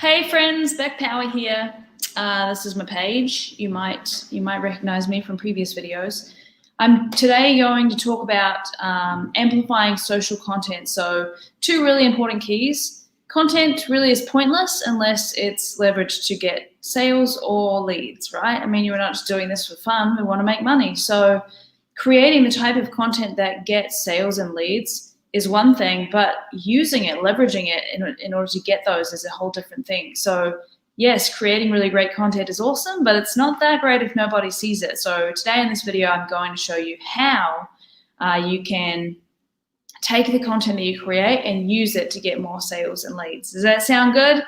Hey friends, Beck Power here. This is my page. You might recognize me from previous videos. I'm today going to talk about amplifying social content. So two really important keys. Content really is pointless unless it's leveraged to get sales or leads, right? I mean, you're not just doing this for fun. We want to make money. So creating the type of content that gets sales and leads is one thing, but using it, leveraging it in order to get those is a whole different thing. So yes, creating really great content is awesome, but it's not that great if nobody sees it. So today in this video, I'm going to show you how you can take the content that you create and use it to get more sales and leads. Does that sound good?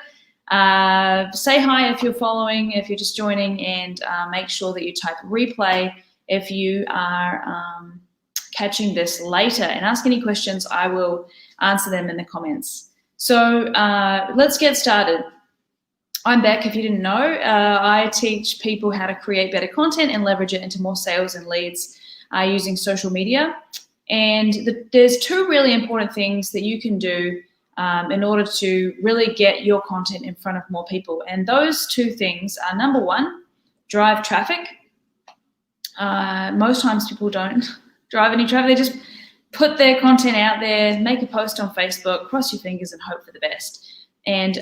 Say hi if you're following, if you're just joining, and make sure that you type replay if you are catching this later, and ask any questions. I will answer them in the comments. So let's get started. I'm Beck, if you didn't know. I teach people how to create better content and leverage it into more sales and leads using social media. And there's two really important things that you can do in order to really get your content in front of more people. And those two things are, number one, drive traffic. Most times people don't drive any traffic. They just put their content out there, make a post on Facebook, cross your fingers and hope for the best. And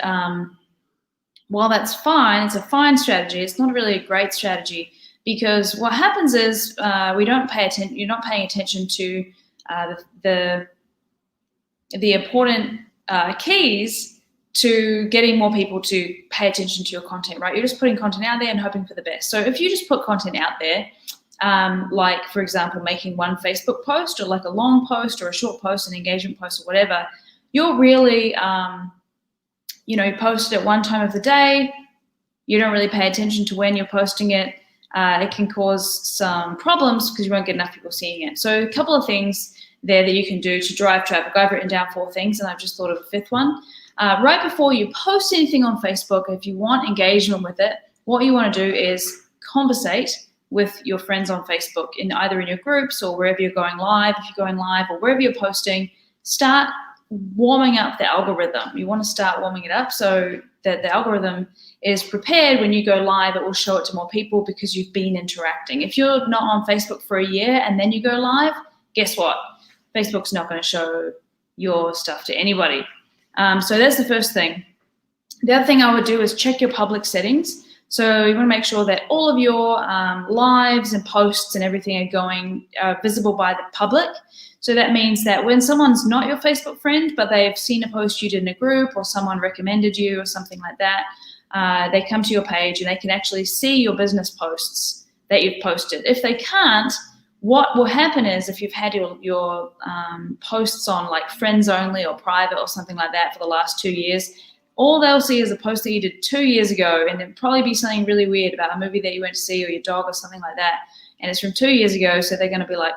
while that's fine, it's a fine strategy, it's not really a great strategy, because what happens is we don't pay attention. You're not paying attention to the important keys to getting more people to pay attention to your content, right? You're just putting content out there and hoping for the best. So if you just put content out there, like, for example, making one Facebook post, or like a long post or a short post, an engagement post or whatever, you're really, you post it at one time of the day. You don't really pay attention to when you're posting it. It can cause some problems because you won't get enough people seeing it. So a couple of things there that you can do to drive traffic. I've written down 4 things, and I've just thought of a 5th one. Right before you post anything on Facebook, if you want engagement with it, what you want to do is conversate with your friends on Facebook, either in your groups or wherever you're going live. If you're going live or wherever you're posting, start warming up the algorithm. You want to start warming it up so that the algorithm is prepared when you go live. It will show it to more people because you've been interacting. If you're not on Facebook for a year and then you go live, guess what? Facebook's not going to show your stuff to anybody. So that's the first thing. The other thing I would do is check your public settings. So you want to make sure that all of your lives and posts and everything are visible by the public. So that means that when someone's not your Facebook friend, but they've seen a post you did in a group, or someone recommended you or something like that, they come to your page and they can actually see your business posts that you've posted. If they can't, what will happen is, if you've had your posts on like friends only or private or something like that for the last 2 years, all they'll see is a post that you did 2 years ago, and it'll probably be something really weird about a movie that you went to see or your dog or something like that, and it's from 2 years ago, so they're going to be like,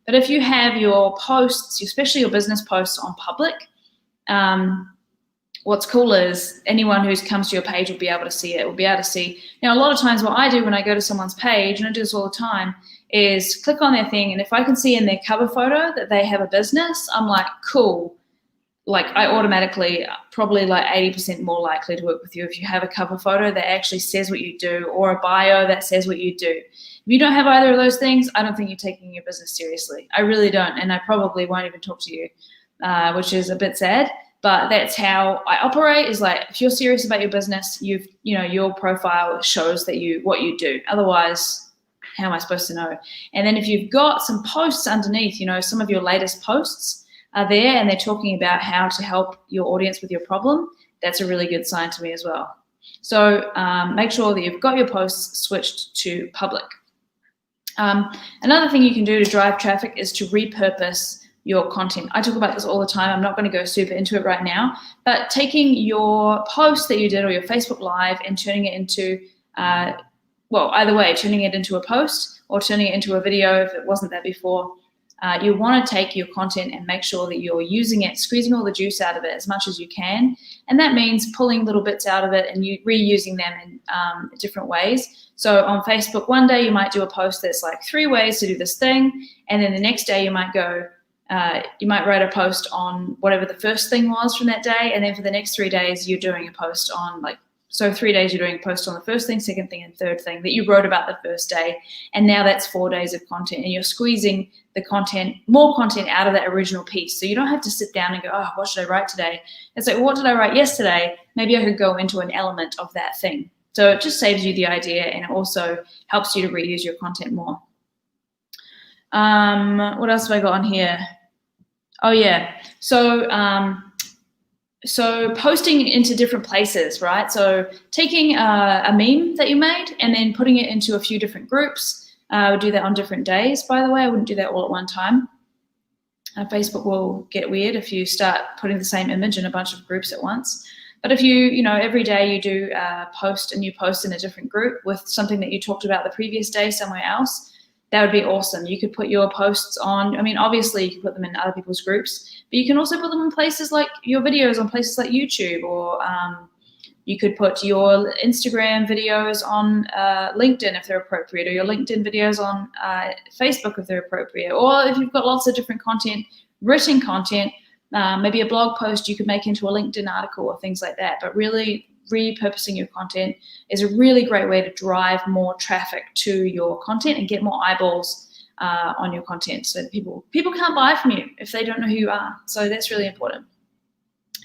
But if you have your posts, especially your business posts, on public, what's cool is anyone who comes to your page will be able to see it. Will be able to see. Now, a lot of times what I do when I go to someone's page, and I do this all the time, is click on their thing, and if I can see in their cover photo that they have a business, I'm like, cool. Like, I automatically, probably like 80% more likely to work with you if you have a cover photo that actually says what you do, or a bio that says what you do. If you don't have either of those things, I don't think you're taking your business seriously. I really don't, and I probably won't even talk to you, which is a bit sad. But that's how I operate. Is like, if you're serious about your business, your profile shows that what you do. Otherwise, how am I supposed to know? And then if you've got some posts underneath, some of your latest posts are there and they're talking about how to help your audience with your problem, that's a really good sign to me as well. So make sure that you've got your posts switched to public. Another thing you can do to drive traffic is to repurpose your content. I talk about this all the time. I'm not going to go super into it right now, but taking your post that you did or your Facebook Live and turning it into, either way, turning it into a post or turning it into a video if it wasn't there before. You want to take your content and make sure that you're using it, squeezing all the juice out of it as much as you can. And that means pulling little bits out of it and reusing them in different ways. So on Facebook, one day you might do a post that's like 3 ways to do this thing. And then the next day you might go, you might write a post on whatever the first thing was from that day, and then for the next 3 days, you're doing a post on so 3 days you're doing a post on the first thing, second thing, and third thing that you wrote about the first day, and now that's 4 days of content, and you're squeezing the content, more content out of that original piece. So you don't have to sit down and go, oh, what should I write today? It's like, well, what did I write yesterday? Maybe I could go into an element of that thing. So it just saves you the idea, and it also helps you to reuse your content more. What else have I got on here? Oh yeah, so posting into different places, right? So taking a meme that you made and then putting it into a few different groups. I would do that on different days, by the way. I wouldn't do that all at one time. Facebook will get weird if you start putting the same image in a bunch of groups at once. But if you every day you do post a new post in a different group with something that you talked about the previous day somewhere else, that would be awesome. You could put your posts on, obviously you can put them in other people's groups, but you can also put them in places like your videos on places like YouTube, or you could put your Instagram videos on LinkedIn if they're appropriate, or your LinkedIn videos on Facebook if they're appropriate. Or if you've got lots of different content, written content, maybe a blog post you could make into a LinkedIn article or things like that. But really, repurposing your content is a really great way to drive more traffic to your content and get more eyeballs on your content, so that people can't buy from you if they don't know who you are. So that's really important.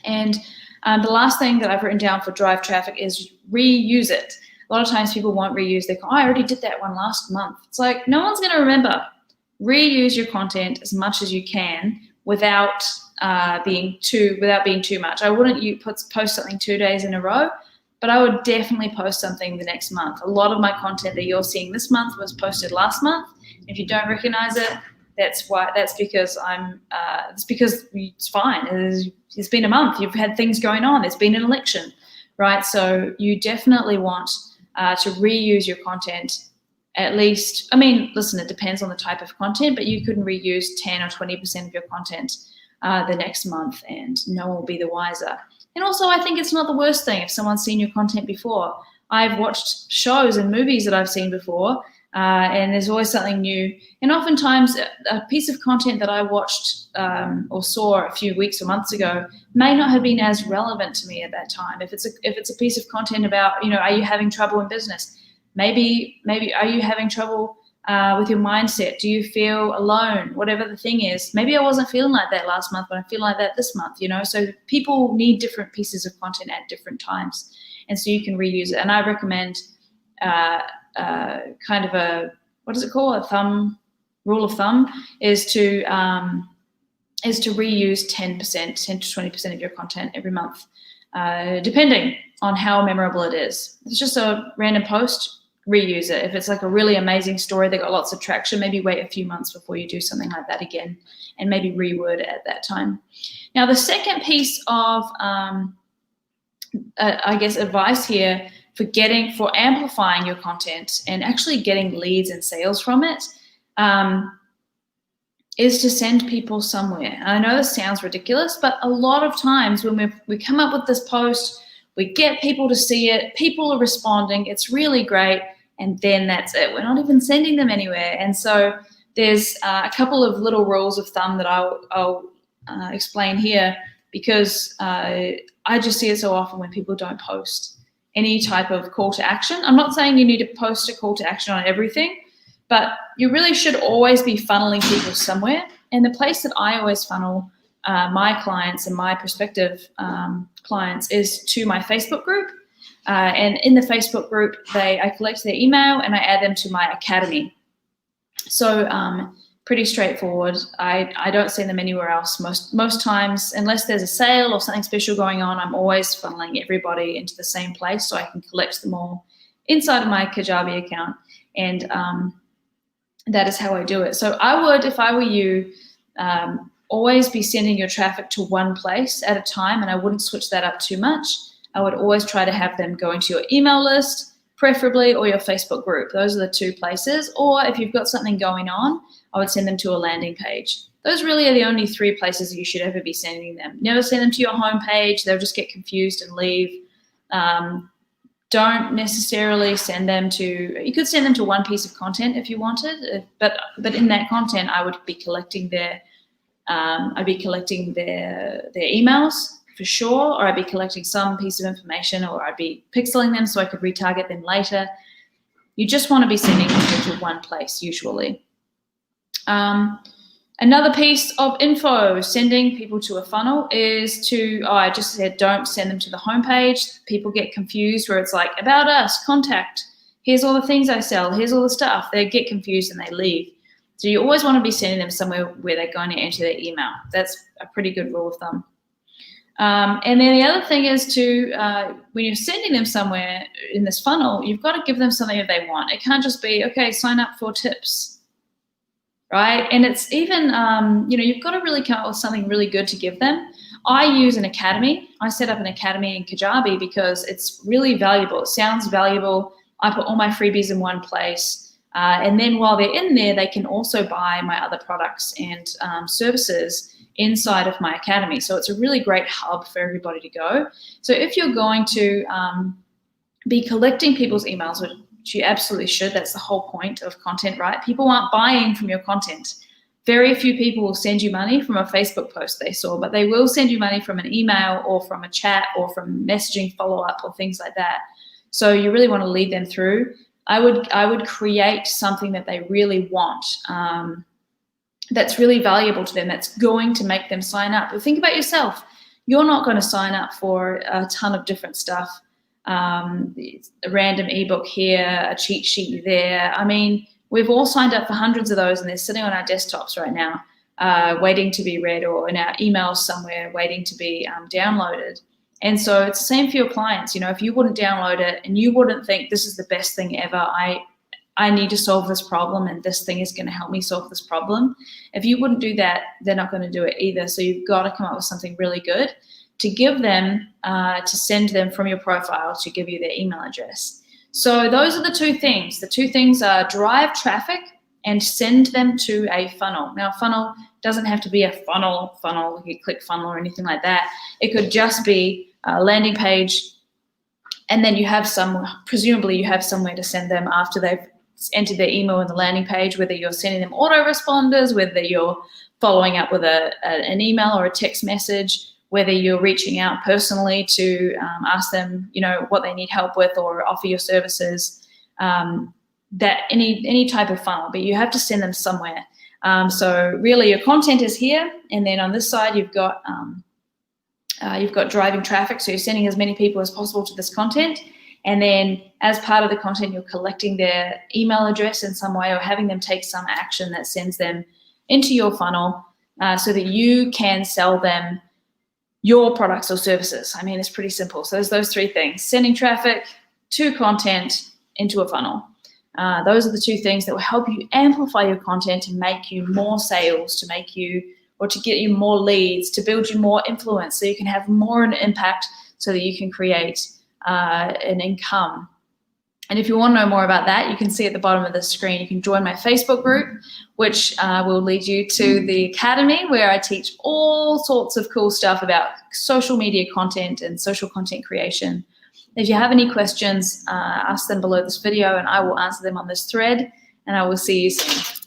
And the last thing that I've written down for drive traffic is reuse it. A lot of times people won't reuse. They go, oh, I already did that one last month. It's like, no one's going to remember. Reuse your content as much as you can without being too much. I wouldn't post something 2 days in a row, but I would definitely post something the next month. A lot of my content that you're seeing this month was posted last month. If you don't recognize it, that's because it's fine. It's been a month. You've had things going on. There's been an election, right? So you definitely want to reuse your content. At least, listen, it depends on the type of content, but you couldn't reuse 10 or 20% of your content the next month, and no one will be the wiser. And also, I think it's not the worst thing if someone's seen your content before. I've watched shows and movies that I've seen before, and there's always something new. And oftentimes, a piece of content that I watched or saw a few weeks or months ago may not have been as relevant to me at that time. If it's a piece of content about, are you having trouble in business? Maybe are you having trouble with your mindset? Do you feel alone? Whatever the thing is, maybe I wasn't feeling like that last month, but I feel like that this month, So people need different pieces of content at different times, and so you can reuse it. And I recommend kind of a, what is it called? Rule of thumb is to reuse 10 to 20% of your content every month, depending on how memorable it is. If it's just a random post, reuse it. If it's like a really amazing story that got lots of traction, maybe wait a few months before you do something like that again, and maybe reword it at that time. Now, the second piece of, advice here for amplifying your content and actually getting leads and sales from it, is to send people somewhere. And I know this sounds ridiculous, but a lot of times when we come up with this post, we get people to see it, people are responding, it's really great, and then that's it. We're not even sending them anywhere. And so there's a couple of little rules of thumb that I'll explain here, because I just see it so often when people don't post any type of call to action. I'm not saying you need to post a call to action on everything, but you really should always be funneling people somewhere. And the place that I always funnel my clients and my prospective clients is to my Facebook group. And in the Facebook group, I collect their email and I add them to my academy. So pretty straightforward. I don't send them anywhere else most times, unless there's a sale or something special going on. I'm always funneling everybody into the same place so I can collect them all inside of my Kajabi account. And that is how I do it. So I would, if I were you, always be sending your traffic to one place at a time, and I wouldn't switch that up too much. I would always try to have them going to your email list, preferably, or your Facebook group. Those are the two places. Or if you've got something going on, I would send them to a landing page. Those really are the only three places that you should ever be sending them. Never send them to your homepage. They'll just get confused and leave. Don't necessarily send them to, you could send them to one piece of content if you wanted, but in that content, I would be collecting their I'd be collecting their emails for sure, or I'd be collecting some piece of information, or I'd be pixeling them so I could retarget them later. You just want to be sending people to one place usually. Another piece of info sending people to a funnel is to, I just said don't send them to the homepage. People get confused where it's like, about us, contact, here's all the things I sell, here's all the stuff. They get confused and they leave. So you always want to be sending them somewhere where they're going to enter their email. That's a pretty good rule of thumb. And then the other thing is to, when you're sending them somewhere in this funnel, you've got to give them something that they want. It can't just be, okay, sign up for tips. Right? And it's even, you've got to really come up with something really good to give them. I use an academy. I set up an academy in Kajabi because it's really valuable. It sounds valuable. I put all my freebies in one place. And then while they're in there, they can also buy my other products and services inside of my academy. So it's a really great hub for everybody to go. So if you're going to be collecting people's emails, which you absolutely should. That's the whole point of content, right? People aren't buying from your content. Very few people will send you money from a Facebook post they saw, but they will send you money from an email or from a chat or from messaging follow-up or things like that. So you really want to lead them through. I would create something that they really want, that's really valuable to them, that's going to make them sign up. But think about yourself. You're not going to sign up for a ton of different stuff. A random ebook here, a cheat sheet there. I mean, we've all signed up for hundreds of those and they're sitting on our desktops right now, waiting to be read, or in our emails somewhere waiting to be downloaded. And so it's the same for your clients. You know, if you wouldn't download it and you wouldn't think this is the best thing ever, I need to solve this problem and this thing is going to help me solve this problem. If you wouldn't do that, they're not going to do it either. So you've got to come up with something really good to give them, to send them from your profile to give you their email address. So those are the two things. The two things are drive traffic and send them to a funnel. Now, a funnel doesn't have to be a funnel, you click funnel or anything like that. It could just be a landing page, and then you have presumably you have somewhere to send them after they've entered their email in the landing page, whether you're sending them autoresponders, whether you're following up with an email or a text message, whether you're reaching out personally to ask them, what they need help with or offer your services, that any type of funnel, but you have to send them somewhere. So really your content is here, and then on this side you've got driving traffic, so you're sending as many people as possible to this content, and then as part of the content you're collecting their email address in some way or having them take some action that sends them into your funnel so that you can sell them your products or services. I mean, it's pretty simple. So there's those three things: sending traffic to content into a funnel. Those are the two things that will help you amplify your content and make you more sales, to get you more leads, to build you more influence so you can have more an impact so that you can create an income. And if you want to know more about that, you can see at the bottom of the screen, you can join my Facebook group, which will lead you to the academy, where I teach all sorts of cool stuff about social media content and social content creation. If you have any questions, ask them below this video and I will answer them on this thread, and I will see you soon.